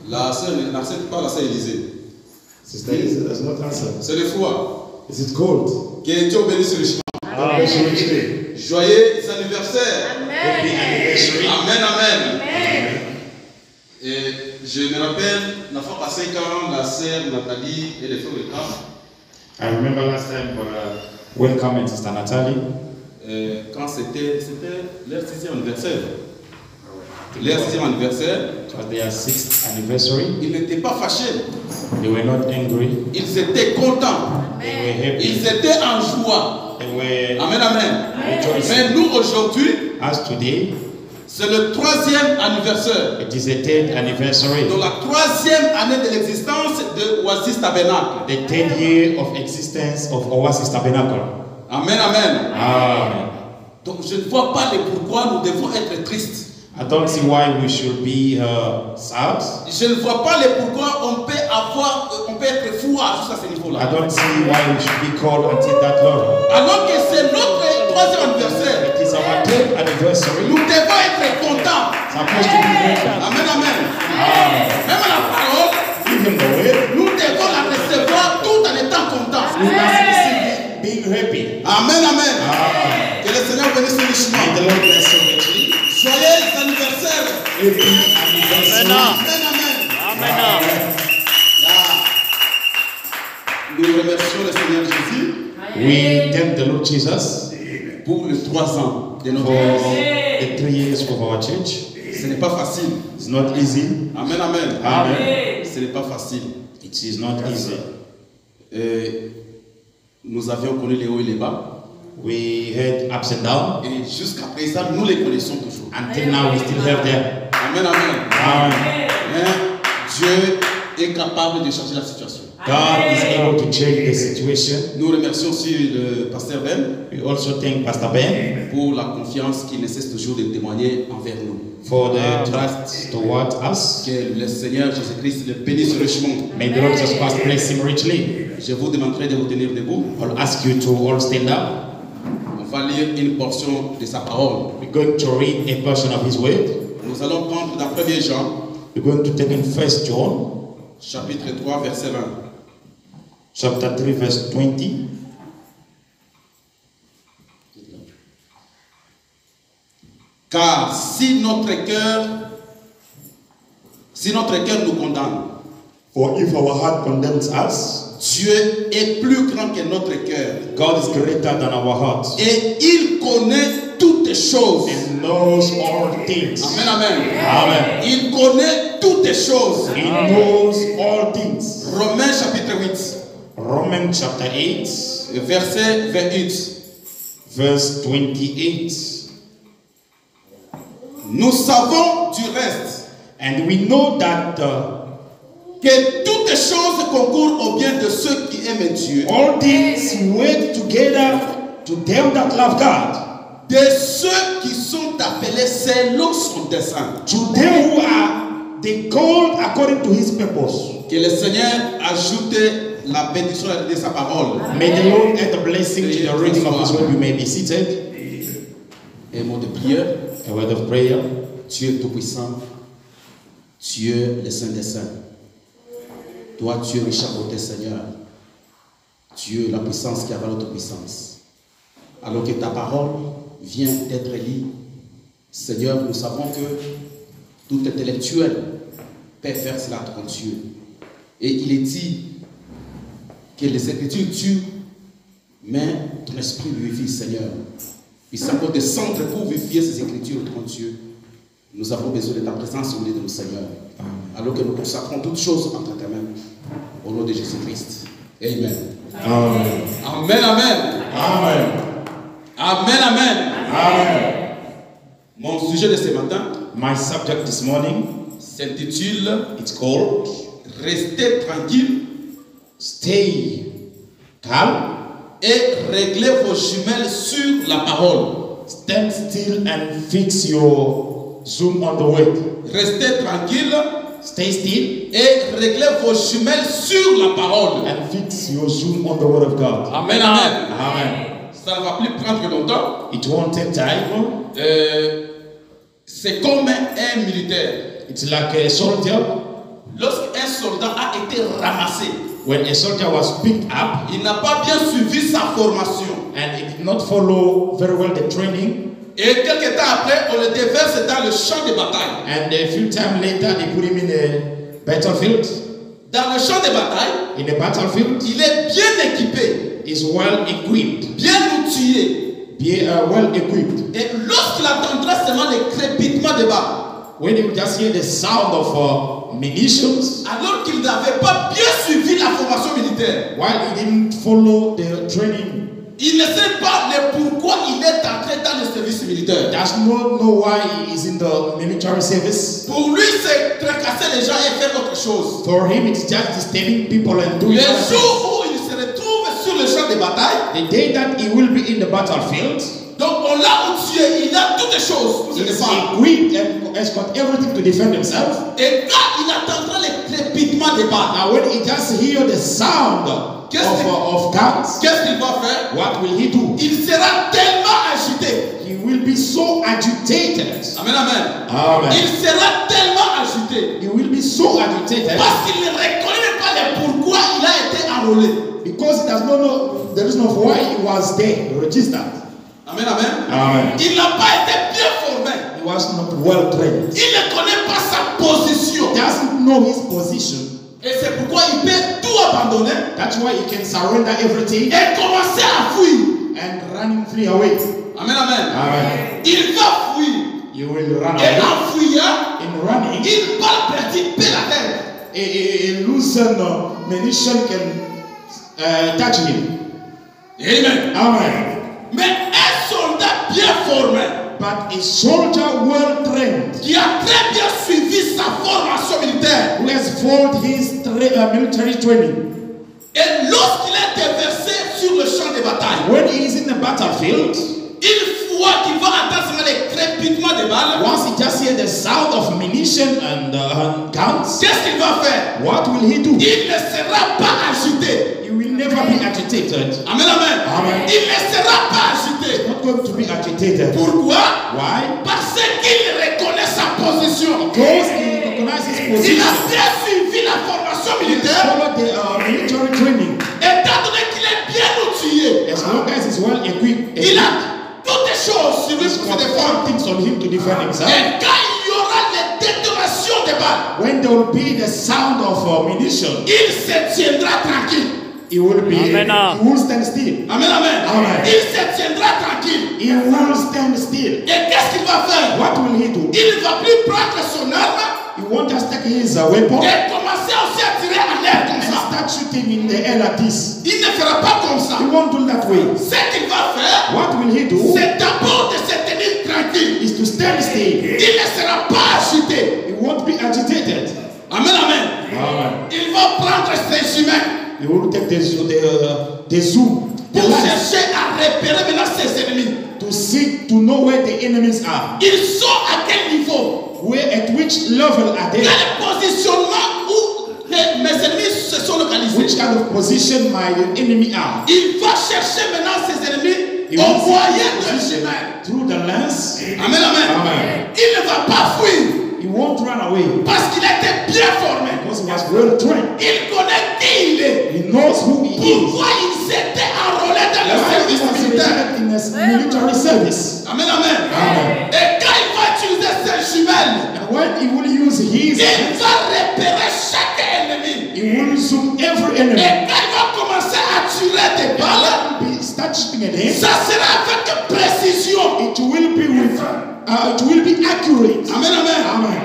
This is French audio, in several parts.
La sœur n'accepte pas la sœur Élisée. Sister Elise does not answer. C'est le froid. Is it cold? Que Dieu bénisse richement. God bless you richly. Joyeux anniversaire. Happy anniversary. Amen, amen. Et je me rappelle, la fois passée, quand la sœur Nathalie et les frères de camp, I remember last time welcoming Sister Natalie. quand c'était leur 6e anniversaire. Leur 6e anniversaire. It was their 6th anniversary. Ils n'étaient pas fâchés. They were not angry. Ils étaient contents. They were happy. Ils étaient en joie. They were Amen, amen. rejoicing. Mais nous, aujourd'hui, As today, c'est le 3e anniversaire. it is the 10th anniversary. Donc la 3e année de l'existence de Oasis Tabernacle. The 10th year of existence of Oasis Tabernacle. Amen, amen. Amen. Donc je ne vois pas le pourquoi nous devons être tristes. I don't see why we should be sad. Je ne vois pas le pourquoi on peut être fou jusqu'à ce niveau-là. I don't see why we should be called until that level. Alors que c'est notre 3e anniversaire. It is our 10th anniversary. Nous devons être contents. Supposed to be grateful. Amen, amen. Amen. Même la parole, Even though nous devons la recevoir tout en étant contents. we must receive being happy. Amen, amen. Amen. Que le Seigneur bénisse richement. May the Lord bless you richly. Joyeux anniversaire. Happy anniversary. Amen, amen. Nous remercions le Seigneur Jésus We thank the Lord Jesus pour les 3 ans de notre for vie. the 3 years of our church. Ce n'est pas facile. It's not easy. Amen, amen. Amen. Ce n'est pas facile. It is not easy. Nous avions connu les hauts et les bas. We had ups and downs. Et jusqu'à présent, nous les connaissons toujours. Until now, we still have them. Amen, amen. Amen. Mais Dieu est capable de changer la situation. God is able to change the situation. Nous remercions aussi le pasteur Ben We also thank Pastor Ben pour la confiance qu'il ne cesse toujours de témoigner envers nous. for the trust toward us. Que le Seigneur Jésus-Christ le bénisse richement. May the Lord Jesus Christ bless him richly. Je vous demanderai de vous tenir debout. I'll ask you to all stand up. On va lire une portion de sa parole. We're going to read a portion of his word. Nous allons prendre dans 1 Jean, We're going to take in 1 John chapitre 3, verset 20. chapter 3 verse 20. Car si notre cœur nous condamne, For if our heart condemns us, Dieu est plus grand que notre cœur. God is greater than our heart Et il connaît toutes choses. and knows all things. Amen, amen. Amen. Il connaît toutes choses. He knows all things. Romains chapitre 8, Romans chapter 8 verset 28. verse 28. Nous savons du reste And we know that que toutes choses concourent au bien de ceux qui aiment Dieu, all things work together to them that love God, de ceux qui sont appelés selon son dessein. to them who are the called according to his purpose. Que le Seigneur ajoute la bénédiction de sa parole. May the Lord add a blessing to the reading of his word. You may be seated. Un mot de prière. A word of prayer. Dieu tout-puissant, Dieu le Saint des Saints. Toi, Dieu riche à côté, Seigneur. Dieu, la puissance qui avale notre puissance. Alors que ta parole vient d'être lue, Seigneur, nous savons que tout intellectuel peut faire cela contre Dieu. Et il est dit que les Écritures tuent, mais ton esprit vivifie, Seigneur. Puissant pour descendre pour vivifier ces Écritures contre Dieu. Nous avons besoin de ta présence au milieu de nous, Seigneur. Alors que nous consacrons toutes choses entre tes mains. Au nom de Jésus-Christ. Amen. Amen. Amen, amen. Amen. Amen, amen. Amen. Mon sujet de ce matin My subject this morning, s'intitule it's called Restez tranquille Stay Calm, et réglez vos jumelles sur la parole. stand still and fix your zoom on the word. Restez tranquille Stay still et réglez vos jumelles sur la parole. and fix your zoom on the word of God. Amen, amen. Amen. Ça ne va plus prendre longtemps. It won't take time. C'est comme un militaire. It's like a soldier. Lorsqu'un soldat a été ramassé, when a soldier was picked up il n'a pas bien suivi sa formation. and he did not follow very well the training, Et quelques temps après, on le déverse dans le champ de bataille. and a few times later they put him in a battlefield. Dans le champ de bataille, In a battlefield, il est bien équipé, is well equipped, bien outillé. well equipped. Et lorsqu'il entendra seulement le crépitement des balles, When you just hear the sound of munitions, alors qu'il n'avait pas bien suivi la formation militaire, while he didn't follow the training, il ne sait pas le pourquoi il est entré dans le service militaire. does not know why he is in the military service. Pour lui, c'est tracasser les gens et faire autre chose. For him, it's just disturbing people and doing Le other things. jour où il se retrouve sur le champ de bataille, The day that he will be in the battlefield, donc on l'a outillé, il a toutes les choses pour se he's défendre. equipped and has got everything to defend himself. Et quand il entendra le crépitement des balles, Now, when he just hear the sound of guns, qu'est-ce qu'il va faire? what will he do? Il sera tellement agité. He will be so agitated. Amen, amen. Amen. Il sera tellement agité He will be so agitated parce qu'il ne reconnaît pas le pourquoi il a été enrôlé. because he does not know the reason of why he was there, registered. Amen, amen. Amen. Il n'a pas été bien formé. He was not well trained. Il ne connaît pas sa position. He doesn't know his position. Et c'est pourquoi il peut tout abandonner That's why he can surrender everything et commencer à fuir. and run flee away. Amen, amen. Amen. Il va fuir. You will run Et away. en fuyant, In running, il va perdre la tête. a loosened munition can touch him. Amen. Amen. Mais un soldat bien formé, But a soldier well trained, qui a très bien suivi sa formation militaire, who has followed his military training, et lorsqu'il est déversé sur le champ de bataille, when he is in the battlefield, une fois qu'il va entendre les crépitements des balles, once he just hears the sound of munition and guns, qu'est-ce qu'il va faire? what will he do? Il ne sera pas agité. He will never be agitated. Amen, amen. Amen. Il ne sera pas agité. Not going to be agitated. Pourquoi? Why? Parce qu'il reconnaît sa position. Because he recognizes his Il position. a bien suivi la formation He militaire. followed the military training. Étant donné qu'il est bien outillé, As long as he's well equipped, il a toutes les choses sur lui he's pour got se défendre. things on him to defend himself. Et quand il y aura les détonations des balles, When there will be the sound of munition, il se tiendra tranquille. he will be. Amen. He will stand still. Amen, amen. Amen. Il se tiendra tranquille. He will stand still. Et qu'est-ce qu'il va faire? What will he do? Il ne va plus prendre son arme He won't just take his weapon et commencer aussi à tirer en l'air comme and ça. start shooting in the air like this. Il ne fera pas comme ça. He won't do that way. Ce qu'il va faire, What will he do? c'est d'abord de se tenir tranquille. Is to stand still. Il ne sera pas agité. He won't be agitated. Amen, amen. Amen. Il va prendre ses chemins He will take the zoom, the pour lens, chercher à repérer maintenant ses ennemis. to seek to know where the enemies are. Ils sont à quel niveau? Where at which level are they? Quel positionnement où mes ennemis se sont localisés? Which kind of position my enemy are? Il va chercher maintenant ses ennemis He au will moyen see de the position chemin. through the lens. Amen, amen. Amen. Il ne va pas fuir He won't run away parce qu'il a été bien formé. because he was well trained. Il connaît qui il est. He knows who he is. Pourquoi il s'était enrôlé dans le Why he service was militaire? enlisted in his military service. Amen, amen. Amen. Et quand il va utiliser ses jumelles, And when he will use his il hands, va repérer chaque ennemi. he will zoom every Et enemy. quand il va commencer à tirer des balles, He start shooting at him. ça sera avec précision. It will be with. It will be accurate. Amen, amen. Amen.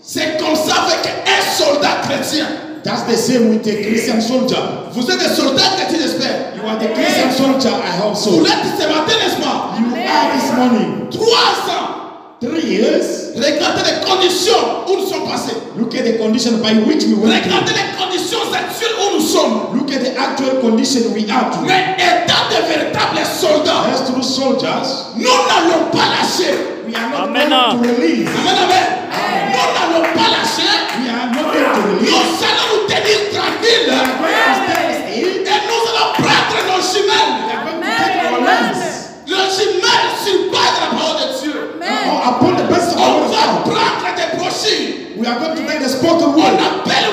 C'est comme ça avec un soldat chrétien. That's the same with a Christian soldier. Vous êtes des soldats chrétiens, j'espère. You are the Christian soldier, I hope Vous so. l'êtes ce matin, n'est-ce pas? You are this morning. 3 ans. 3 years. Regardez les conditions où nous sommes passés. Look at the condition by which we went Regardez through. les conditions actuelles où nous sommes. Look at the actual condition we are to. Mais étant de véritables soldats, As true soldiers, nous n'allons pas lâcher. we are not Amen. going to release. Amen, amen. Nous n'allons pas lâcher. We are not going to Nous release. allons nous tenir tranquilles. We are going to stand still. Et nous allons prendre nos We chemins. are going to take our lands. Le chemin sur pas de la parole de Dieu. Upon the best of On our va God. prendre des brochures. We are going to take the spoken On word. appelle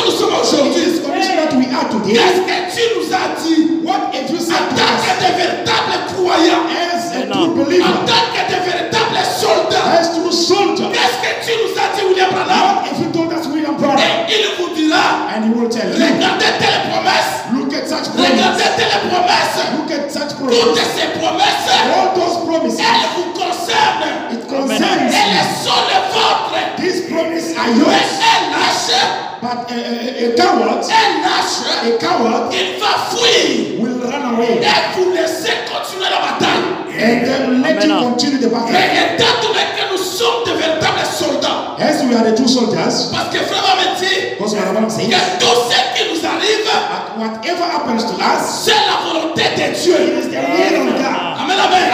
condition nous sommes aujourd'hui? this condition that we are today, Qu'est-ce que tu nous as dit? what have you En said to tant que us de véritables croyants, as a Amen. true en believer, tant que de véritables soldats, as true soldier? qu'est-ce que tu nous as dit, William Branham? What if you told us William Branham? Et il vous dira, And he will tell you, regardez telle promesse, look at such promises, regardez telle promesse, look at such toutes promises, ces promesses, all those promises, elles vous concernent. it concerns you. Elles sont les vôtres. These promises are Mais yours. un lâche, But a coward, il va fuir. will run away. Et vous laissez continuer la bataille. And they will let you Amen. continue the battle. Mais étant donné que nous sommes de véritables soldats, As we are the true soldiers, parce que frère me dit because what I'm saying, que tout ce qui nous arrive, whatever happens to us, c'est la volonté de it Dieu. is the will of God. Amen, amen.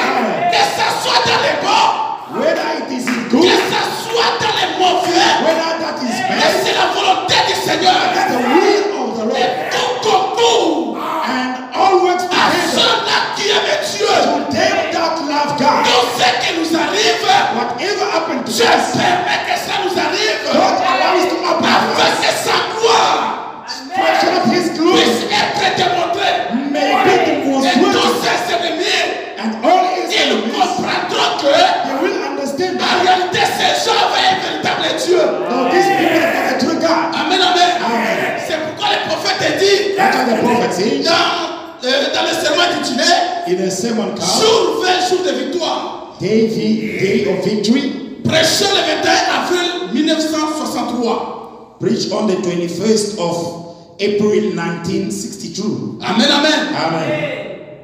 Que ça soit dans les bons, Whether it is in que good, ça soit dans les mauvais, whether that is mais bad, c'est la volonté du Seigneur. it's the will of the Lord. Et tout concourt And all works à together ceux-là qui aiment Dieu. to them that love God. Tout ce qui nous arrive, Whatever happened to je us, permets que ça nous arrive God allows it to happen to afin us. que sa gloire So that His glory puisse être démontrée. may be Et tous demonstrated. ses ennemis, And all His ils enemies, comprendront que they will understand en that. réalité ces gens avaient un véritable Dieu. Now these people have got a true God. Amen, amen. Amen. C'est pourquoi le prophète dit That's what the prophet says dans le serment intitulé in a sermon called Jour 20, jour de victoire. Day of Victory, Prêché le 21 avril 1963. preached on the 21st of April 1962. Amen, amen. Amen.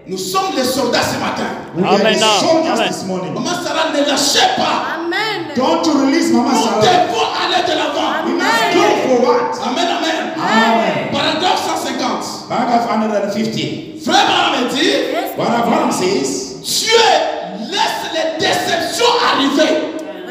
Nous sommes les soldats ce matin. We are Amen. the soldiers Amen. this morning. Maman Sarah, ne lâchez pas. Amen. Don't to release Mama Nous Sarah. devons aller de l'avant. We must go forward. Amen, amen. Amen. Paragraphe 150. Paragraph 150. Frère Branham dit, What Abraham says, Dieu laisse les déceptions arriver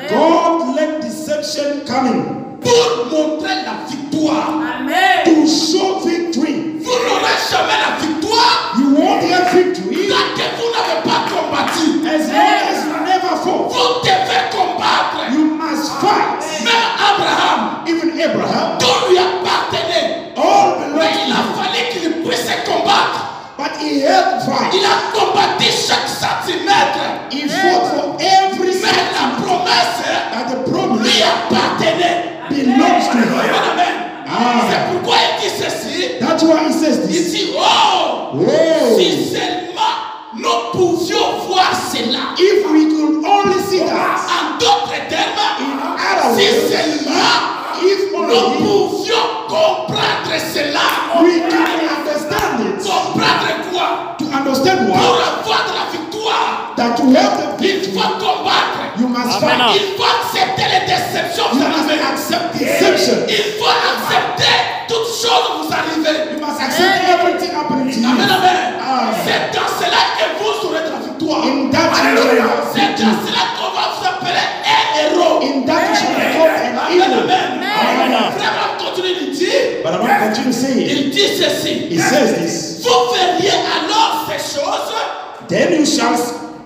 God let deception coming pour montrer la victoire. Amen. to show victory. Vous n'aurez jamais la victoire You won't have victory tant que vous n'avez pas combattu. as long as you never fought. Vous devez combattre. You must fight. Même Abraham, Even Abraham, tout lui appartenait. all Mais belongs il to a him. fallu qu'il puisse combattre. But he had to fight. Il a combattu chaque centimètre. He fought for every Mais second la promesse that the promise lui appartenait. belongs to Amen, him. amen. Ah. C'est pourquoi il dit ceci. That's why he says Il this. dit, oh, Oh, si seulement nous pouvions voir cela. if we could only see that. En d'autres termes, In other si words, seulement if nous only pouvions comprendre cela. we can understand it. Comprendre quoi? To understand Pour what? avoir de la victoire, That to have the il victory, faut combattre. you must Amen. fight. Il faut accepter les déceptions. You Vous must arrivez. accept deception. Il faut accepter toutes choses vous arrivez. You must accept everything happening to Amen, you. amen. Ah. C'est dans cela que vous aurez de la victoire. In that you shall have C'est dans victory. cela qu'on va vous appeler un héros. In that you shall be called an Amen, hero. amen. Amen. Frère, on continue de dire. But I want to continue saying, Il dit ceci. he says this. Vous verriez alors ces choses. Then you shall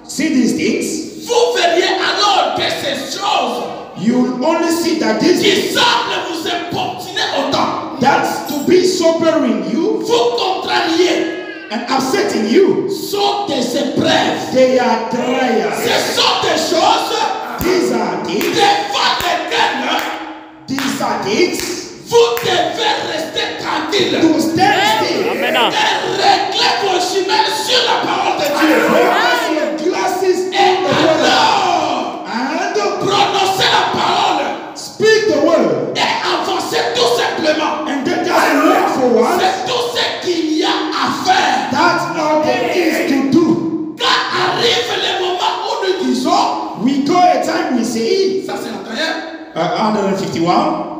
see these things. Vous verriez alors que ces choses You will only see that these qui semblent vous importuner autant, that's to be sobering you vous contrarier, and upsetting you. sont des épreuves. They are trials. Ce sont des choses These are things. devant lesquelles These are things vous devez rester tranquille to stand still. Amen. et régler vos jumelles sur la parole de Dieu. Focus your glasses Et in the word. alors, And prononcez la parole speak the word. et avancez tout simplement. And then just walk forward. C'est tout ce qu'il y a à faire. That's all there is to do. Quand arrive le moment où nous disons, We go a time we say, ça c'est l'intérieur. 151.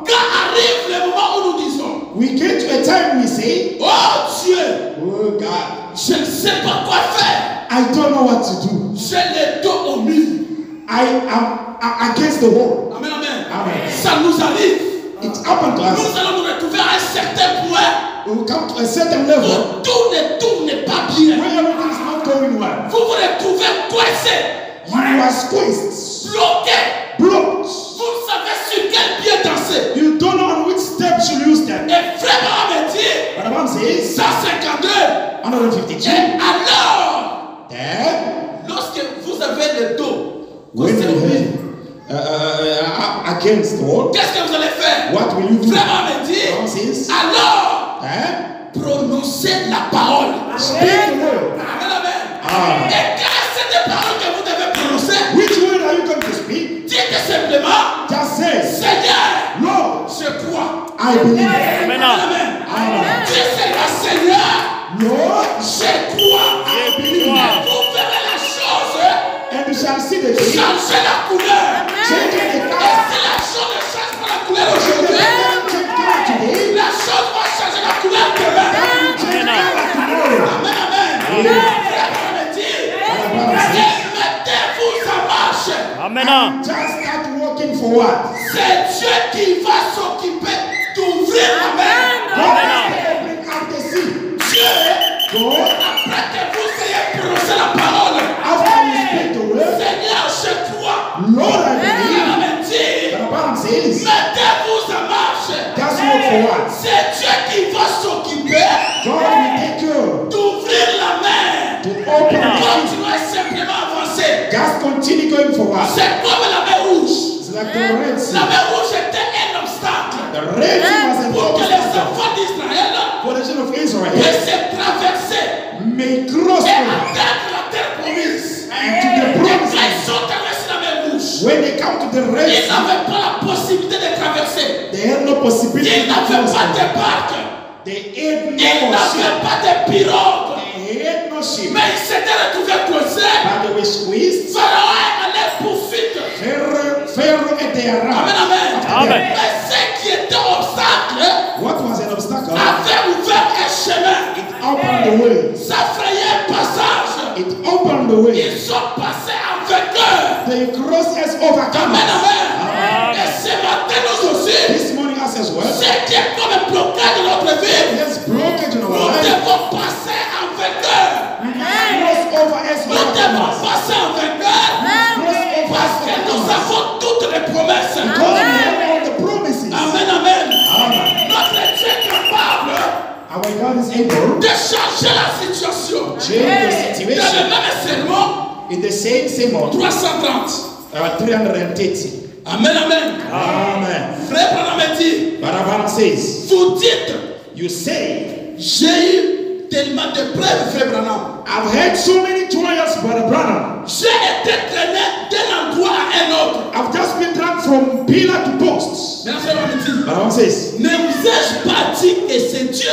Quand arrive le moment où nous disons, We get to a time we say, oh Dieu, oh God, je ne sais pas quoi faire. I don't know what to do. J'ai le dos au mur. I am against the wall. Amen, amen. Amen. Ça nous arrive. It happened to us. Nous allons nous retrouver à un certain point We will come to a certain level où tout ne tourne pas bien. where everything is not going well. Vous vous retrouvez coincé, You are squeezed, bloqué. blocked. Vous ne savez sur quel pied danser. You don't know on which step should you step. Et Abraham says, 152. 152. Et alors, Then, lorsque vous avez le dos when côté au you mur, against the wall, qu'est-ce que vous allez faire? what will you do? Frère me dit, Abraham says, alors, prononcez la parole. speak the word. Amen, amen. Ah. Et quelle est cette parole que vous devez prononcer? Which word are you going to speak? Dites simplement, Just say, Seigneur, Lord, je crois. I believe. Amen, amen. Amen. Dites Seigneur, Seigneur, Lord, je crois. I believe. Vous verrez la chose And you shall see the thing. changer la couleur. Changing the Et color. si la chose ne change pas la couleur The aujourd'hui, change color today. la chose va changer la couleur demain. Change color tomorrow. Amen, amen. Frère me dit, mettez-vous en marche. Amen. Just start walking forward. C'est Dieu qui va s'occuper d'ouvrir la mer. God will bring out the sea. Dieu, God, après que vous ayez prononcé la parole, after you speak the word, Seigneur, je crois. Lord, I believe. Il me dit, But Abraham says, mettez-vous en marche. just walk forward. C'est Dieu qui va s'occuper God will take care d'ouvrir la mer. to open the sea. Continuez simplement à avancer. Just continue going forward. C'est comme la mer rouge. It's like the Red La Sea. mer rouge était un obstacle The Red Sea was an pour que les obstacle enfants d'Israël for the children of Israel. puissent traverser May cross et over atteindre la terre promise. and to the Et quand promised land. ils sont traversés la mer rouge, When they come to the Red ils Sea, n'avaient pas la possibilité de traverser. they had no possibility Ils to n'avaient cross. pas de barque. They had Ils no n'avaient ship. pas de pirogue. They had no ship. Mais ils s'étaient retrouvés coincés. But they were squeezed. Pharaon allait poursuite. Pharaoh at their Amen, right. amen. Amen. Mais ce qui était obstacle What was an obstacle? avait ouvert un chemin. It opened the way. Ça frayait un passage. It opened the way. Ils sont passés en vainqueur. They crossed as overcomers. Amen, amen. Et ce matin, nous aussi, This morning us as well. ce qui est comme un blocage de notre vie, There's blockage in our nous life. devons passer en vainqueur. Cross over as Nous devons overcomers. passer en vainqueur Cross over parce as que nous overcomers. avons toutes les promesses. Because we have all the promises. Amen, amen. Amen. Notre Dieu est capable Our God is able de changer la situation. to change the Dans le situation même sermon, in the same month. 330. 330. Amen, amen. Amen. Frère Branham dit, But Abraham says, vous dites, you say, j'ai eu tellement de preuves, frère Branham. I've had so many trials, Brother Branham. J'ai été traîné d'un endroit à un autre. I've just been dragged from pillar to posts. Maintenant, frère Branham dit, But Abraham says, ne vous ai-je pas dit que c'est Dieu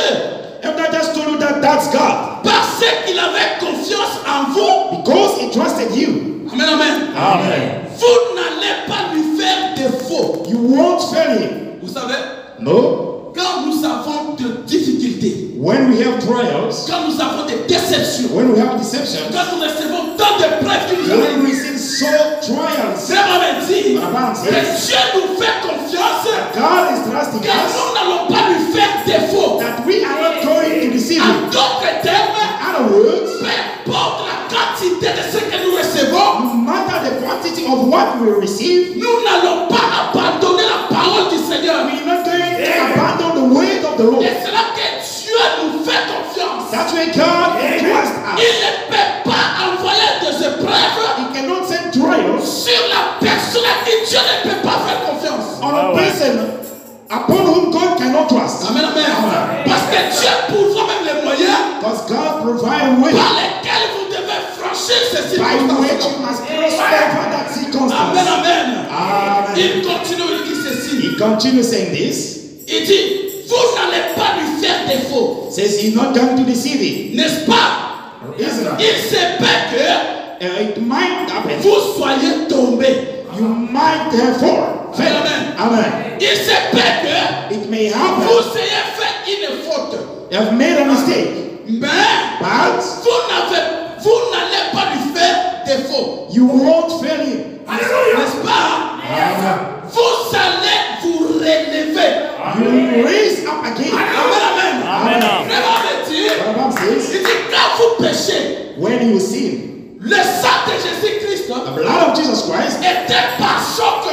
haven't I just told you that that's God? parce qu'il avait confiance en vous? Because he trusted you. Amen, amen. Amen. Vous n'allez pas lui faire défaut. You won't fail him. Vous savez, No. quand nous avons de difficultés, When we have trials, quand nous avons des déceptions, when we have deceptions, quand nous recevons tant de preuves qui nous when arrivent, we receive so trials, Frère Branham dit Abraham que says, Dieu nous fait confiance God is trusting que us nous n'allons pas lui faire défaut. that we are not going to deceive him. En d'autres termes, In other words, peu importe la quantité de ce que nous recevons, no matter the quantity of what we receive, nous n'allons pas abandonner la parole du Seigneur. we are not going to abandon the word of the Lord. Et c'est là que Dieu nous fait confiance. That's why God trusts Il us. ne peut pas envoyer des épreuves He cannot send trials sur la personne à qui Dieu ne peut pas faire confiance. on a person upon whom God cannot trust. Amen, amen. Parce que Dieu pourvoit même les moyens Because God provides a way par lesquels vous devez franchir ces by which you circonstances. must cross over that Amen, circumstance. amen. Amen. Il continue, il dit ceci. He continues saying this. Il dit, vous n'allez pas lui faire défaut. Says he's not going to deceive him. N'est-ce pas? Isn't it? Il se peut que It might happen. vous soyez tombés. You might therefore fail. Amen. Amen. Il se peut que It may happen. vous ayez fait une faute. You have made a mistake. Mais But vous n'allez pas lui faire défaut. you won't fail him. N'est-ce pas? Amen. Vous allez vous relever. You will raise up again. Amen, amen. Amen. Vraiment dire, What the Bible says, il dit quand vous péchez, when you sin, le sang de Jésus-Christ the blood of Jesus Christ était par choc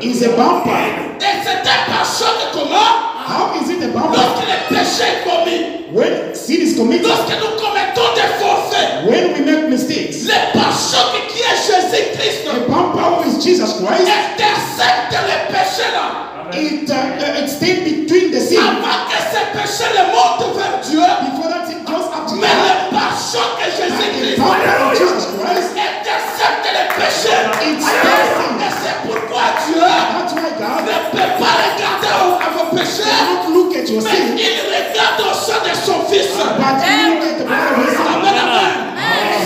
is a bumper. Et c'était par choc comment? How is it a bumper? Lorsque le péché est commis, When sin is committed, lorsque nous commettons des forfaits, when we make mistakes, le pare-choc qui est Jésus-Christ a bumper who is Jesus Christ, intercepte les péchés là. it stays between the sin. Avant que ces péchés ne montent vers Dieu, Before that sin goes up to mais God, le pare-choc de the Jésus-Christ bumper of Jesus Christ, intercepte les péchés. it stays in. Et c'est pourquoi Dieu That's why God ne peut pas regarder à vos péchés, cannot look at your mais sin, il regarde au sang de son Fils. but he look at the blood of his son. Amen, amen.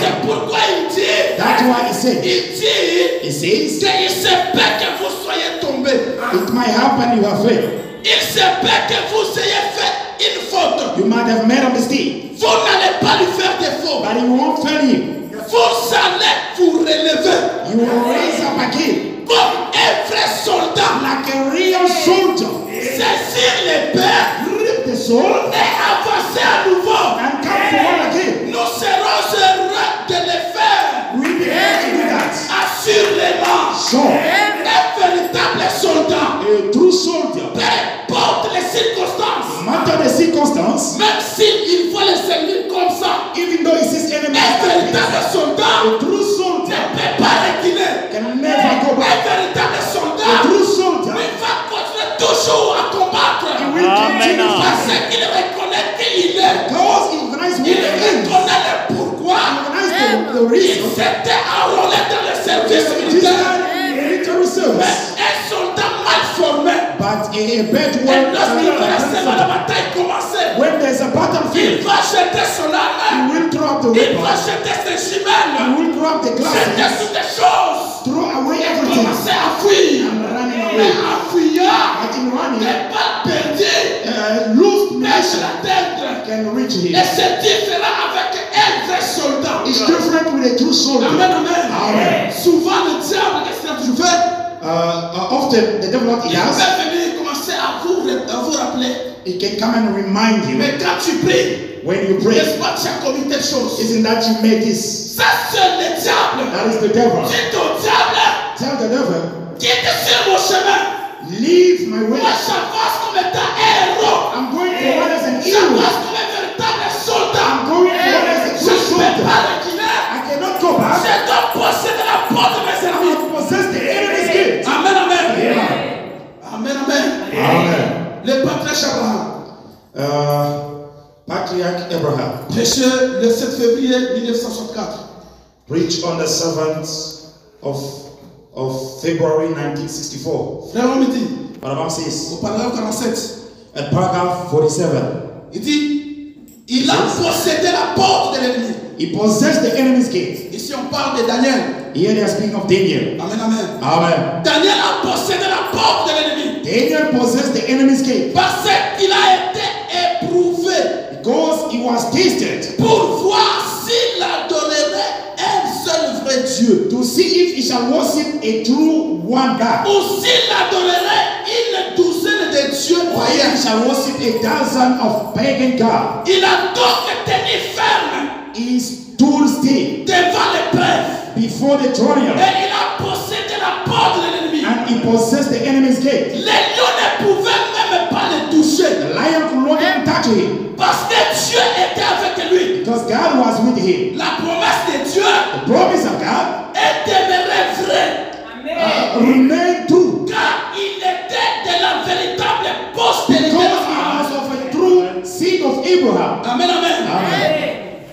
C'est pourquoi il dit, That's why he said, il says, qu'il se peut que vous soyez tombés. it might happen you have failed. Il se peut que vous ayez fait une faute. You might have made a mistake, Vous n'allez pas lui faire défaut. but he won't fail you. Vous allez vous relever You will raise up again comme un vrai soldat. like a real soldier. Saisir les pères Rip the sword et avancer à nouveau. and come forward again. Nous serons heureux de le faire. We'll be able to do that. Assurément. So, Un véritable soldat. a true soldier, Peu importe les circonstances. no matter the circumstance, Même s'il voit les ennemis comme ça. even though he sees enemies, Un véritable soldat a true ne soldier peut pas reculer. can never go Un back. véritable A soldat true soldier, il va continuer toujours à combattre. he will continue Amen. Parce fighting. qu'il reconnaît qui il est. Because he recognizes who Il he is. reconnaît le pourquoi. He recognizes the Il reason. s'était enrôlé dans le service This militaire. military service. Mais un soldat mal formé. But a bad Et word, lorsqu'il va rester dans la bataille commencer, when there's a il battlefield, va jeter son he arme. will throw up the Il va weapon, jeter ses he jumelles. will throw up the Jeter glasses, toutes les choses. throw away everything, Commencer à fuir. and running Mais away. en fuyant, But in running, les balles perdues loose peuvent munition l'atteindre. can reach him. Et c'est différent avec un vrai soldat. It's different with a true soldier. Amen, amen. Amen. Souvent, le diable, qu'est-ce qu'il a toujours fait? Often the devil what he Il has, peut venir commencer à vous rappeler. he can come and remind you Mais quand tu pries, when you pray, n'est-ce pas, tu as commis telle chose. isn't that you made this? Ça, c'est le diable. That is the devil. Dis au diable, Tell the devil, quitte sur mon chemin. leave my way. Moi, j'avance comme étant un héros. I'm going forward as an hero. J'avance comme un véritable soldat. I'm going forward as a Je true ne peux soldier. pas reculer. I cannot go back. Je dois posséder la porte de mes I ennemis. will possess the enemy's gate. Amen, amen. Amen, amen. Amen. Le patriarche Abraham, Patriarch Abraham prêché le 7 février 1964. preached on the 7th of February 1964. Frère, on me dit, Abraham says, au paragraphe 47, at paragraph 47, il dit, il a possédé la porte de l'ennemi. he possessed the enemy's gate. Ici, on parle de Daniel. Here they are speaking of Daniel. Amen, amen. Amen. Daniel a possédé la porte de l'ennemi Daniel possessed the enemy's gate parce qu'il a été éprouvé because he was tasted pour voir s'il adorerait un seul vrai Dieu to see if he shall worship a true one God, ou s'il adorerait une douzaine de dieux or if païens. he shall worship a dozen of pagan gods. Il a donc tenu ferme He stood still devant l'épreuve before the trial et il a possédé la porte de l'ennemi. and he possessed the enemy's gate. Les lions ne pouvaient même pas le toucher The lion could not even touch him parce que Dieu était avec lui. because God was with him. La promesse de Dieu The promise of God est demeurée vraie remained true car il était de la véritable postérité because he d'Abraham. was of a true seed of Abraham. Amen, amen. Amen.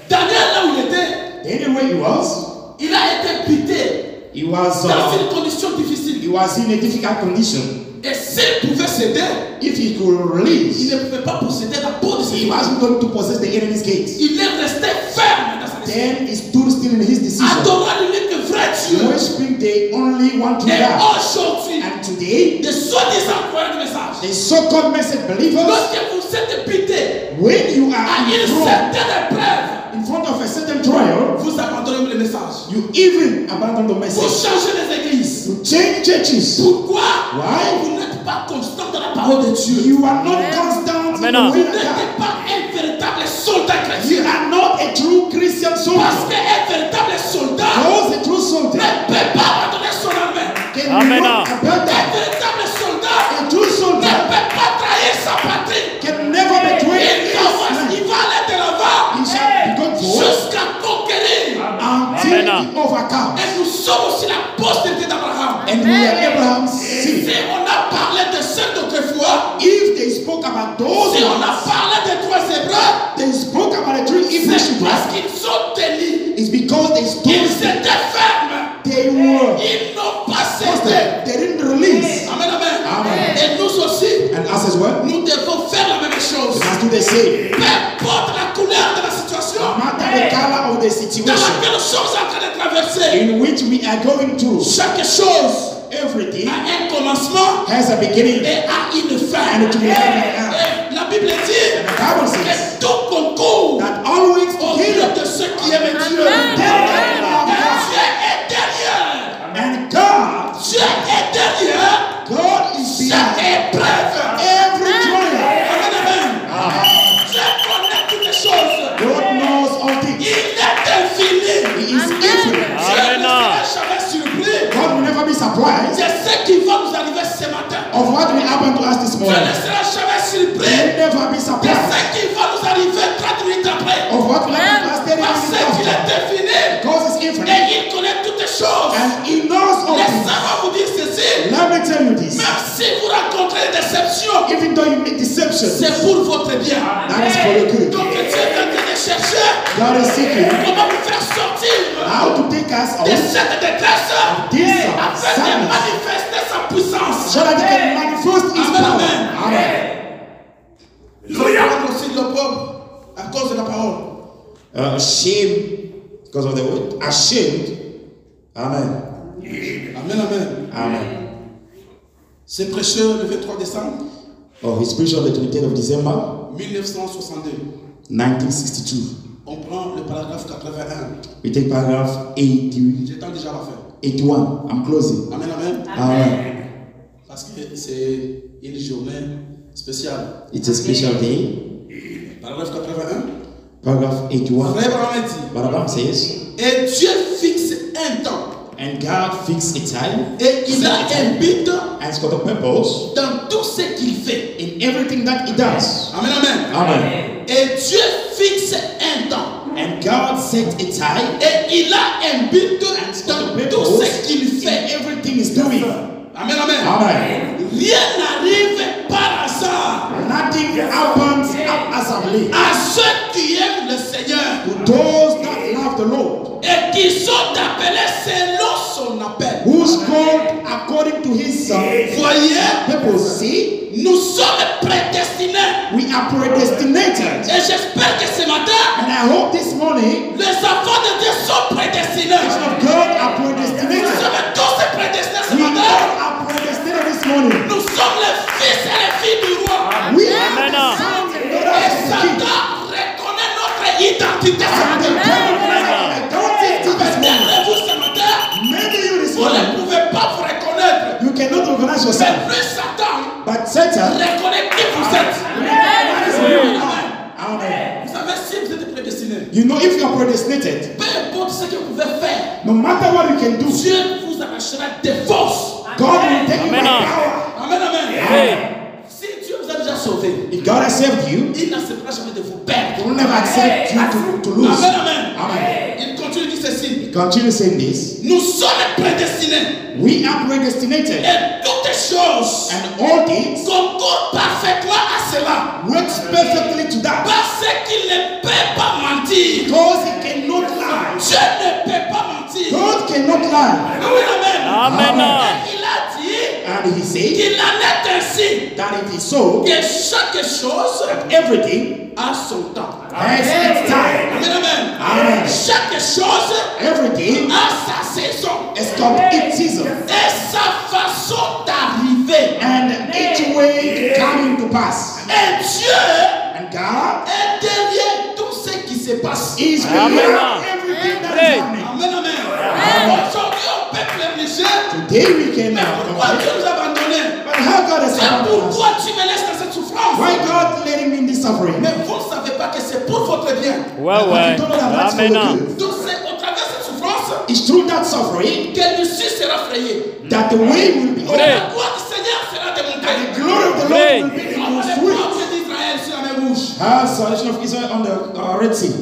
Daniel, là où il était, Daniel, where he was, il a été buté he was dans une condition difficile. in a difficult condition. Et s'il pouvait céder, If he could il release, ne pouvait pas posséder la porte de he ses wasn't going to possess the enemy's gate. Il est resté ferme dans sa décision. Then he stood still in his decision, Adorant l'unique vrai Dieu. worshiping the only one true Et God. aujourd'hui, And today, des soi-disant croyants du message, the so-called message believers, lorsque vous êtes buté when you à are une certaine épreuve, in front of a certain trial, vous abandonnez le message. you even abandon the Vous message. changez les églises. You change churches. Pourquoi? Why? Vous n'êtes pas constant dans la parole de Dieu. You are not constant in Amen. the Vous word of n'êtes God. pas un véritable soldat You chrétien. are not a true Christian Parce soldier. qu'un véritable soldat Because a true ne soldier peut pas abandonner son armée. Amen. look Un abandoned. véritable soldat A true ne soldier peut pas trahir sa patrie. can never betray his land. Il va aller de l'avant He shall be going forward jusqu'à conquérir. until Amen. he overcomes. Et nous sommes aussi la postérité d'Abraham. And we are Abraham's Si seed. on a parlé de ceux d'autrefois, If they spoke about those si on a ones, parlé des trois Hébreux, they spoke about the three Hebrew c'est parce children. qu'ils sont unis. It's because they Ils stood, étaient fermes. they were Ils n'ont pas trusted. cédé. They didn't release. Amen, amen. Amen. Et nous aussi, And us as well, nous devons faire la même chose. we must do the same. Peu importe la couleur de la situation No matter the color of the dans situation laquelle nous sommes en train de traverser, in which we are going through, chaque chose everything a un commencement has a beginning et a une fin. and it will have an end. Et la Bible dit And the Bible says que tout concourt that always au together, milieu de ceux qui aiment Dieu. them that love Et God. Dieu est derrière. And God, Dieu est derrière God is chaque behind épreuve. every trial. Amen, amen. Dieu connaît toutes les choses. God knows all things. Il est infini. He is infinite. Dieu Amen. ne sera jamais surpris. God will never be surprised C'est ce qui va nous arriver ce matin. of what will happen to us this Dieu morning. ne sera jamais He will surpris never be de surprised ce qui va nous arriver 30 minutes après. of what will happen to us 30 Parce minutes qu'il after. est infini Because it's et infinite il connaît toutes les choses. and He knows all things. Laissez-moi vous dire ceci. Let me tell you this. Même si vous rencontrez des déceptions, Even though you make deception, c'est pour votre bien. that is for your good. Donc Dieu est en train de chercher God is seeking comment vous faire sortir how to take us de out cette détresse this afin de sadness manifester sa puissance. so that He can manifest His Amen, power. amen. Amen. Il faut rendre aussi le pauvre à cause de la parole. Shame because of the word. Ashamed. Amen. Amen, amen. Amen. C'est précieux le 23 décembre Oh, His preached on the 23rd of December, 1962. 1962. On prend le paragraphe 81. We take paragraph 80, J'ai déjà à la fin. 81. I'm closing. Amen, amen. Amen. Parce que c'est une journée spéciale. It's a special day. Paragraphe 81. Paragraph 81. Frère Abraham dit, Balaam says, et Dieu fixe un temps. and God fixed a time Et il a un but and it's got a purpose dans tout ce qu'il fait. in everything that He does. Amen, amen. Amen. Et Dieu fixe un temps. And God set a time Et il a un but dans tout ce qu'il in fait. everything He's doing. Amen, amen. Amen. Rien n'arrive par hasard Nothing happens haphazardly. à ceux qui aiment le Seigneur To those that love the Lord, et qui sont appelés selon son appel. who's called according to His Voyez, purpose. See, nous sommes prédestinés. we are predestinated. Et j'espère que ce matin, And I hope this morning, les enfants de Dieu sont prédestinés. children of God are Nous predestinated. sommes tous prédestinés ce We all matin. are predestinated this morning. Nous sommes les fils et les filles du roi. We are Amen. the sons and Et daughters of the King. Satan reconnaît notre identité ce And the matin. devil knows our identity this morning. Peut-être vous ce matin, Maybe you this vous ne morning, pouvez pas vous reconnaître. you cannot recognize Mais yourself. plus Satan But Satan, reconnaît qui vous êtes. Amen. Vous savez, si vous êtes prédestiné, You know, if you are predestinated, peu importe ce que vous pouvez faire, no matter what you can do, Dieu vous arrachera des forces. God will take you by Amen. power. Amen, amen. Hey. Si Dieu vous a déjà sauvé, If God has saved you, il n'acceptera jamais de vous He perdre. will never accept you to lose. Amen, amen. Amen. Il continue de dire ceci. Continue saying this. Nous sommes prédestinés. We are predestinated, Et toutes les choses and all things concourent parfaitement à cela. works perfectly to that. Parce qu'il ne peut pas mentir. Because He cannot lie. Dieu ne peut pas mentir. God cannot lie. Amen, amen. Amen. Il a dit And He said qu'il en est ainsi. that it is so, Que chaque chose everything a son temps. has its time. Amen, amen. Amen. Chaque chose Everything a sa saison has got its season et sa façon d'arriver. and each way coming to pass. Et Dieu And God est derrière tout ce qui se passe. is Amen. behind everything that is Hey. happening. Amen, amen. Aujourd'hui, on peut pleurnicher. Today we can Mais pourquoi complain. Dieu nous a abandonnés? But how God has C'est abandoned us? pourquoi tu me laisses dans cette souffrance. Why God letting me in this suffering? Mais vous ne savez pas que c'est pour votre bien. Ouais, ouais. You don't know that that's for Amen. your good. Donc, c'est au travers de cette souffrance it's through that suffering que l'issue sera frayée. that the way will be La opened. gloire du Seigneur sera démontrée. The glory of the Lord will be Comme les demonstrated. prophètes d'Israël sur la mer rouge. As the nation of Israel on the Red Sea.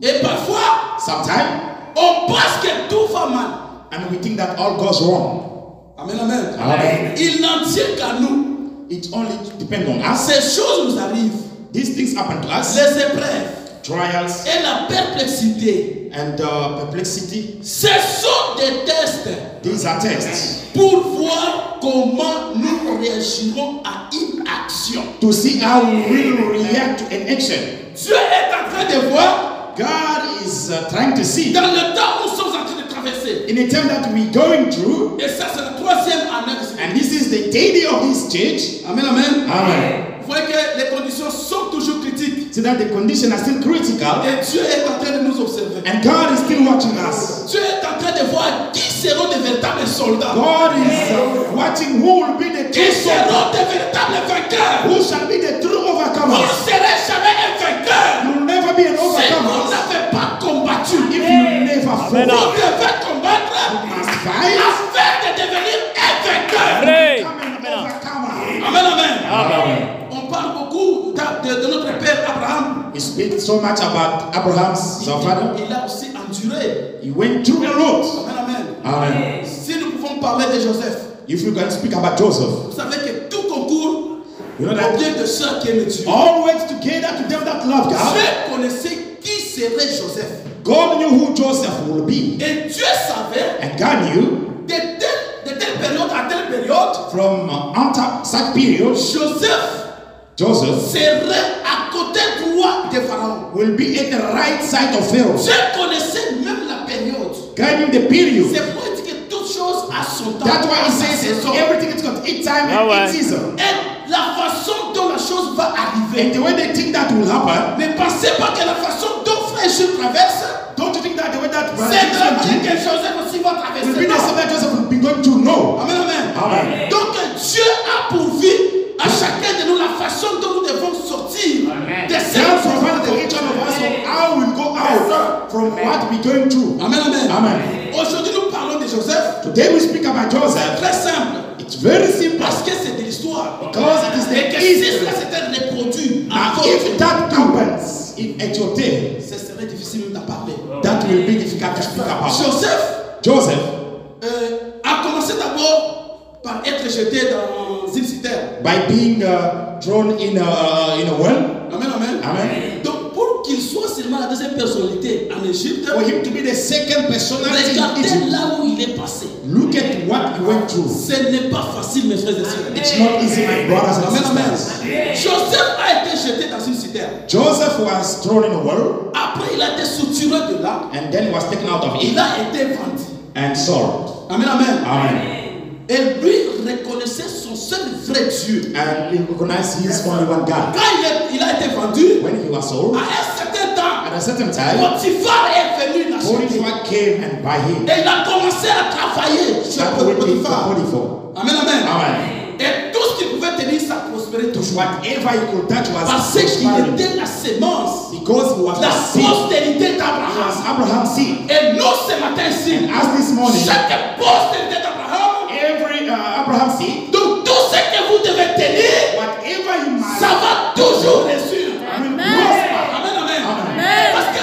Et parfois, Sometimes, on pense que tout va mal. and we think that all goes wrong. Amen, amen. Amen. Il n'en tient qu'à nous. It only depends on us. Ces choses nous arrivent. These things happen to us. Les épreuves Trials et la perplexité. and perplexity. Ce sont des tests These are tests pour voir comment nous réagirons à une action. to see how we will react to an action. Dieu est en train de voir God is trying to see dans le temps où nous sommes en train de traverser. in the time that we're going through, Et ça, c'est la troisième année de ce and this is the day of this church. Amen, amen. Amen. Vous voyez que les conditions sont toujours critiques. So that the conditions are still critical, Et Dieu est en train de nous observer. and God is still watching us. Dieu est en train de voir qui seront de véritables soldats. God is watching who will be the Qui true soldier, seront de véritables vainqueurs. who shall be the true Vous ne overcomers. serez jamais un vainqueur. You will never be an Si vous overcomer n'avez pas combattu, if you never vous fall. devez combattre Must fight, afin de devenir un vainqueur. become an overcomer. Amen, amen. Amen. On parle beaucoup de notre père Abraham. We speak so much about Abraham's our father. Il a aussi enduré. He went through a lot. Amen, amen. Amen. Si nous pouvons parler de Joseph, If we can speak about Joseph, vous savez que tout concourt you know au that bien de ceux qui aiment Dieu. all works together to them that love God. Dieu connaissait qui serait Joseph. God knew who Joseph will be, Et Dieu savait and God knew de telle période à telle période, from until such period, Joseph serait à côté droit de Pharaon. will be at the right side of Pharaoh. Dieu connaissait même la période. God knew the period. C'est pour dire que toute chose a son temps. That's why a he sa says saison. everything is got its time and its season. Et la façon dont la chose va arriver. And the way they think that will happen, Ne pensez pas que la façon dont frère Jules traverse, don't you think that the way that c'est de la manière will que Joseph aussi va traverser. be the Non. same that Joseph will be going to know? Amen, amen. Amen. Donc Dieu a pourvu à chacun de nous la façon dont nous devons sortir de cette God provided for each one of us on how we go out from what we're going through. Amen, amen. Amen. Aujourd'hui, nous parlons de Joseph. Today we speak about Joseph. Très simple. It's very simple Parce que c'est de l'histoire. because it is Et the que si history. cela s'était reproduit Now, encore, if that happens at your day, ce serait difficile même d'en parler. that will be difficult to speak about. Joseph Joseph, a commencé d'abord par être jeté dans une citerne. by being thrown in a well, Amen, amen. Amen. Donc, pour qu'il soit seulement la deuxième personnalité en Égypte, for him to be the second personality in regardez Egypt, là où il est passé. look at what he went through. Ce n'est pas facile, mes frères et sœurs. It's not easy, my brothers and Amen, amen. sisters. Joseph a été jeté dans une citerne. Joseph was thrown in a well Après, il a été soutiré de là. and then was taken out of Il it a été vendu. and sold. Amen, amen. Amen. Et lui reconnaissait son seul vrai Dieu. And he recognized he is only one God. Quand il a été vendu, When he was sold, à un certain temps, at a certain time, Potiphar est venu l'acheter. Potiphar came and buy him. Et il a commencé à travailler chez That waiting for Potiphar. Potiphar. Amen, amen. Amen. Et tout ce qu'il pouvait tenir, ça prospérait toujours. Whatever he could touch was Parce qu'il prospering. était la sémence, Because he was la the seed. postérité He d'Abraham. was Abraham's seed. Et nous, ce matin ici, And as this morning, chaque postérité d'Abraham, every Abraham's seed, donc tout ce que vous devez tenir, whatever you might, ça va toujours réussir. will prosper. Amen, amen. Amen. Parce que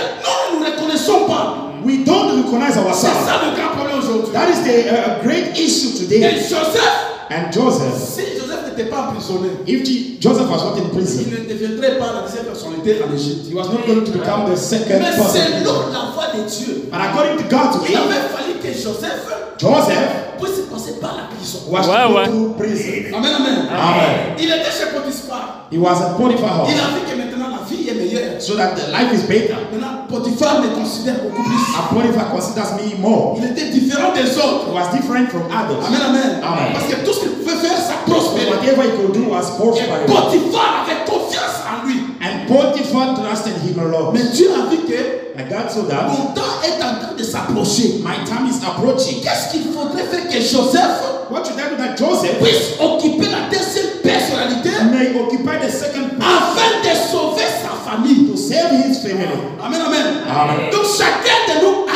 nous ne reconnaissons pas. We don't recognize C'est ourselves. ça le grand problème aujourd'hui. That is the great issue Et today. Joseph, And Joseph, si Joseph n'était pas emprisonné, if Joseph was not in il prison, ne deviendrait pas la deuxième personnalité en Égypte. he was not going to become the second Mais person. selon la voix de Dieu, But according to God's il will, avait fallu que Joseph Joseph puisse passer par la prison. was to go to prison. Amen, amen. Amen. Il était chez Potiphar. He was at Potiphar's Il house, a vu que maintenant la vie est meilleure. so that the life is better. Maintenant, Potiphar me considère beaucoup plus. And Potiphar considers me more. Il était différent des autres. He was different from others. Amen, amen. Amen. Parce que tout ce qu'il pouvait faire, ça So prospérait. whatever he could do was Et prospering. Potiphar avait confiance en lui. And Potiphar trusted him a lot. Mais Dieu a vu que And God saw that mon temps est en train de s'approcher. my time is approaching. Qu'est-ce qu'il faudrait faire que Joseph What should I do that Joseph puisse occuper la deuxième personnalité may occupy the second place afin de sauver sa famille? to save his family? Amen, amen. Amen. Donc chacun de nous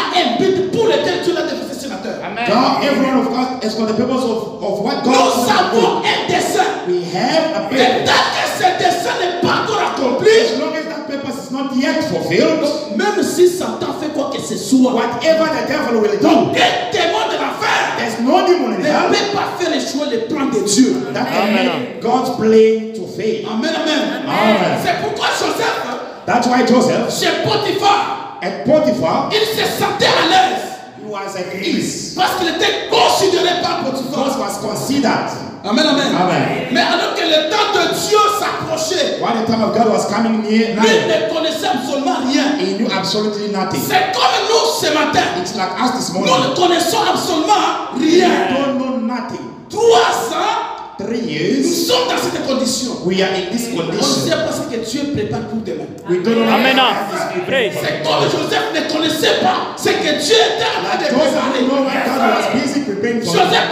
as for the purpose of what God Nous wants to avons do, un dessein. we have a Et purpose. tant que ce dessein n'est pas encore accompli, As long as that purpose is not yet fulfilled, même si Satan fait quoi que ce soit, whatever the devil will do, aucun démon de l'enfer there's no demon in ne hell peut pas faire échouer les plans de Dieu. that can make God's plan to fail. Amen, amen. Amen. C'est pourquoi Joseph, That's why Joseph, chez Potiphar, at Potiphar, il se sentait à l'aise he was at ease. parce qu'il était considéré par God Potiphar. was considered. Amen, amen. Amen. Mais alors que le temps de Dieu s'approchait, While the time of God was coming near, lui ne connaissait absolument rien. he knew absolutely nothing. C'est comme nous ce matin. It's like us this Nous morning. ne connaissons absolument We rien. don't know nothing. 3 ans, 3 nous years, sommes dans cette condition. we are in this On ne condition. sait pas ce que Dieu prépare pour demain. We don't know Amen. what Praise. C'est comme Joseph ne connaissait pas ce que Dieu était en train de Joseph préparer. didn't know what God was busy preparing for him. Joseph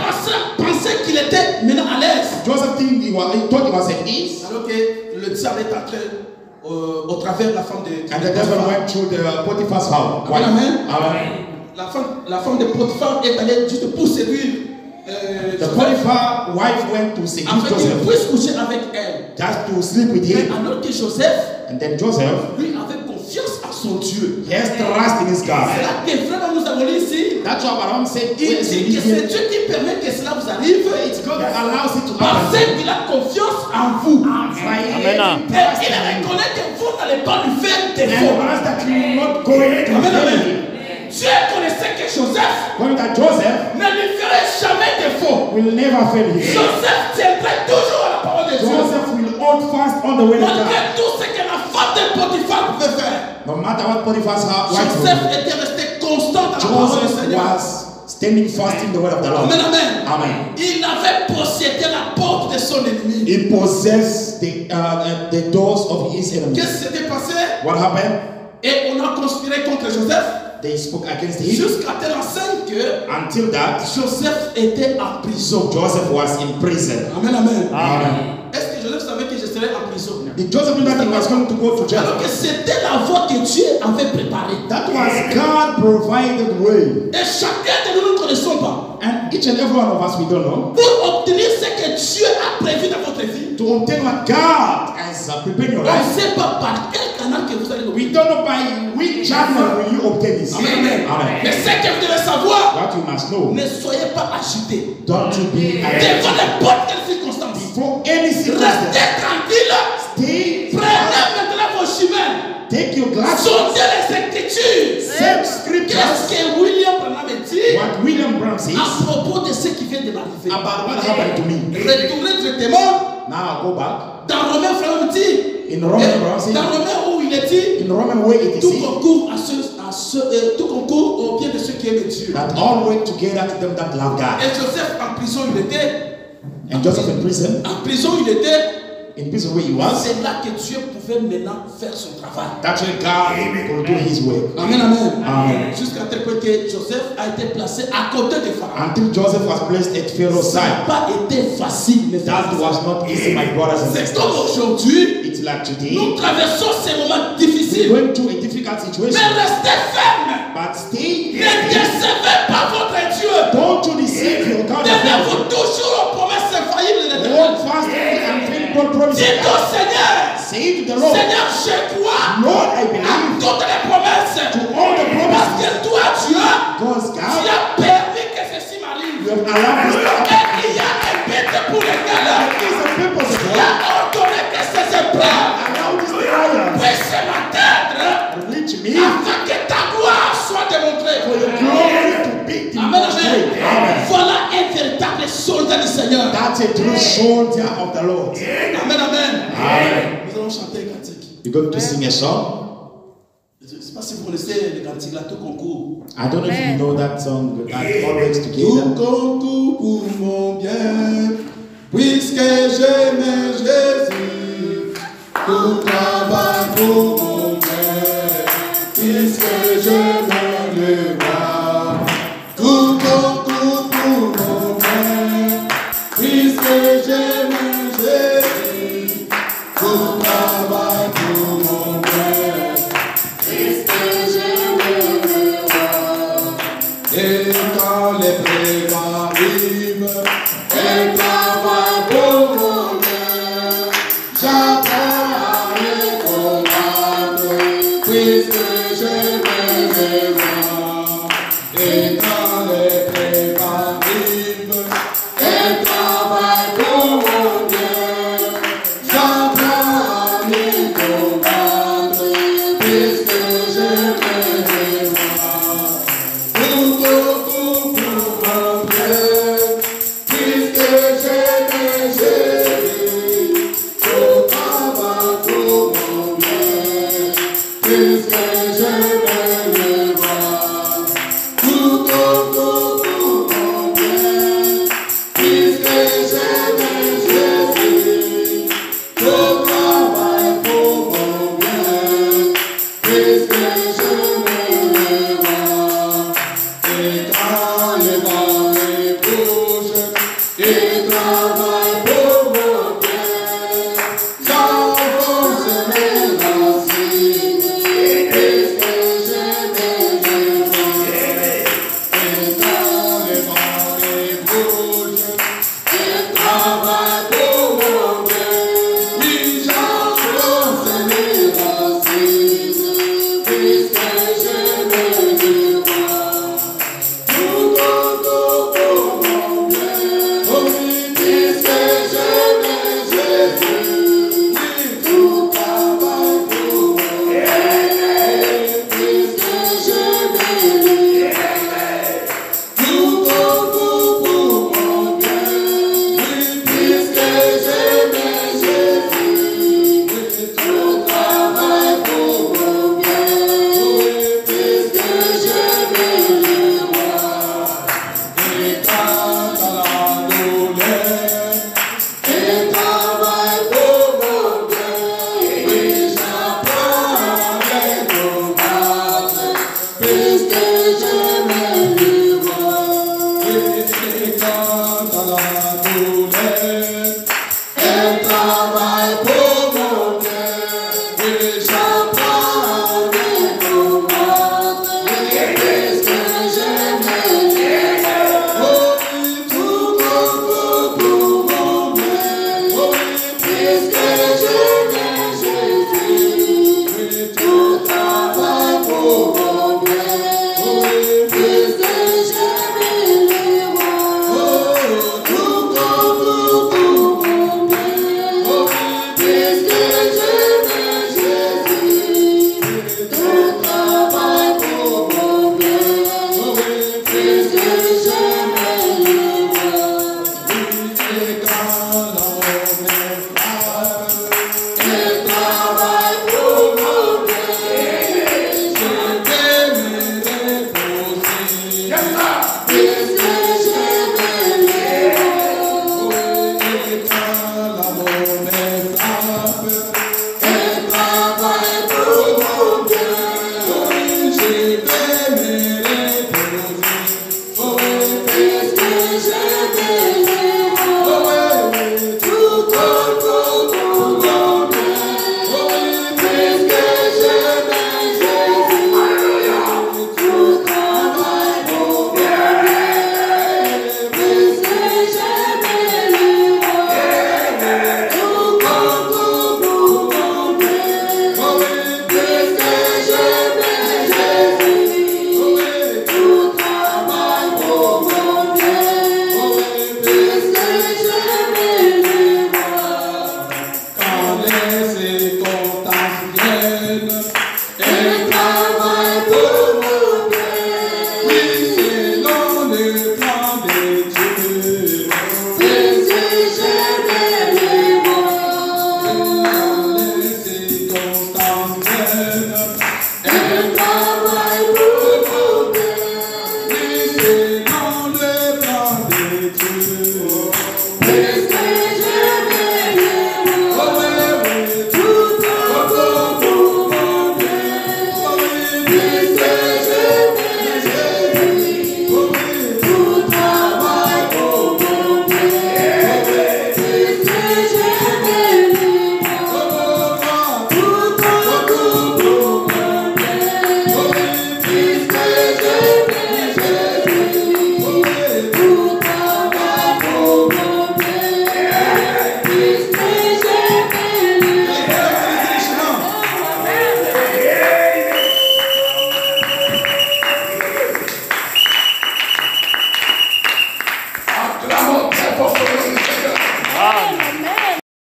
pensait qu'il était maintenant à l'aise. Joseph he thought he was at ease, Alors que le diable est entré au travers de la femme de and the devil went through the Potiphar's house. Amen, amen. Amen. La femme de Potiphar est allée juste pour séduire The Joseph, Potiphar wife went to seduce afin qu'il Joseph puisse coucher avec elle. just to sleep with Mais him, alors que Joseph, and then Joseph, lui, avait confiance à son Dieu. he has trust in his C'est God. là que frère, nous avons lu ici. That's what Abraham said. Il When dit he que c'est did, Dieu qui permet que cela vous arrive. it's God that allows it to Parce happen. qu'il a confiance en vous. Amen. Et il reconnaît que vous n'allez pas lui faire And défaut. once that you will not go into Amen, failure. amen. Dieu connaissait que Joseph When that Joseph ne lui ferait jamais défaut. will never fail him. Joseph tiendrait toujours à la parole de Dieu. Joseph will hold fast on the word of God. Malgré tout ce que la femme de Potiphar pouvait faire, No matter what Potiphar's wife will Joseph do, était resté constant dans la parole du Joseph Seigneur. was standing fast in the word of the Lord. Amen, amen. Amen. Il avait possédé la porte de son ennemi. He possessed the doors of his enemies. Qu'est-ce qui s'était passé? What happened? Et on a conspiré contre Joseph They spoke against him. jusqu'à telle enseigne que Until that, Joseph était en prison. Joseph was in prison. Amen, amen. Amen. Est-ce que Joseph savait que je serais en prison? Did Joseph know that he was going to go to jail? Alors que c'était la voie que Dieu avait préparée. That was God provided way. Et chacun de nous ne connaissons pas. And each and every one of us, we don't know. Pour obtenir ce que Dieu a prévu dans votre vie, To obtain what God has prepared your on ne life. sait pas par quel canal que vous allez We l'obtenir. don't know by which channel will you obtain this. Amen, amen. Amen. Mais ce que vous devez savoir, What you must know, ne soyez pas agité. don't you be Devant agitated. n'importe quelle circonstance. For any circumstance, Restez tranquille. stay. Prenez maintenant vos chemins. Take your glasses. Sondez les Écritures. Search Qu'est-ce scriptures. que William Branham dit What William Brown says à propos de ce qui vient de m'arriver? about what happened to me. Retournez directement Now go back. dans Romains, frère, on dit. In Roman Brown says, Dans Romains où il est dit, in Roman way it is tout said concourt tout concourt au bien de ceux qui aiment Dieu. that all work together to them that love God. Et Joseph en prison il était. And Joseph in prison, Il était. in prison where he was, C'est là que Dieu pouvait maintenant faire son travail. that's where God could do his work. Amen, amen. Amen. Jusqu'à tel point que Joseph a été placé à côté de Pharaon. Until Joseph was placed at Pharaoh's Ça n'a side. pas été facile, mes frères. That was not easy, my brothers and C'est sisters. comme aujourd'hui, It's like today, nous traversons ces moments we're difficiles. going through a difficult Mais situation. restez fermes. But stay, Ne décevez pas votre Dieu. don't you deceive your God. Tenez-vous toujours aux promesses infaillibles de l'Éternel. Hold fast to the unfailing promises Dites of au God. Seigneur, Say to the Lord, Seigneur, je crois Lord, I à believe toutes les promesses. to all the Parce promises. que toi, Dieu, Because tu God, as permis que ceci you m'arrive. have allowed this to happen. Et il y a un but pour lequel There is a purpose tu for as it. ordonné que ces épreuves Allow this trial puissent m'atteindre to reach me afin que ta gloire soit démontrée. for your glory to be Amen, demonstrated. amen. Amen. Voilà un véritable soldat du Seigneur. That's a true soldier of the Lord. Amen, amen. Amen. Nous allons chanter un cantique. You're going to sing a song. Je ne sais pas si vous connaissez le cantique là, tout concours. I don't know if you know that song that all works Tout together. concours pour mon bien, puisque j'aime Jésus. Tout travail pour mon bien, puisque j'aime le roi. Tout concours pour mon bien, puisque j'aime Jésus. Tout travail pour mon bien, puisque j'aime le roi. Et quand les plaies m'arrivent, Puisque je me